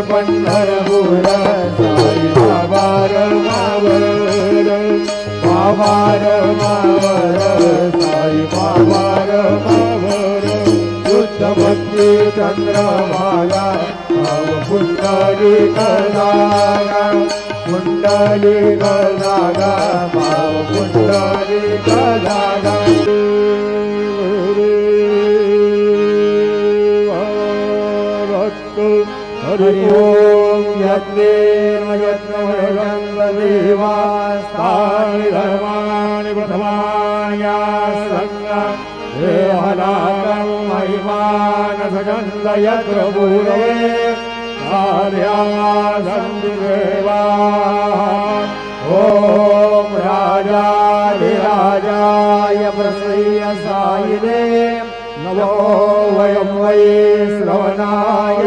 पंढरपूर साई बाबा रमावर बाबा रमावर साई बाबा रमावर शुद्ध भक्ती चंद्रभागा भाव कुंडली कदागा कुंडली कदागा भाव कुंडली कदागा हरि ओम यज्ञेवास्तानि धर्माणि प्रथमान्या संगा देवनागं महिमान सजन्द यत्र भूरे सार्यासन्ति देवा ओम राजाधिराजाय प्रसय्य सायिने नमो वयं वै श्रवणाय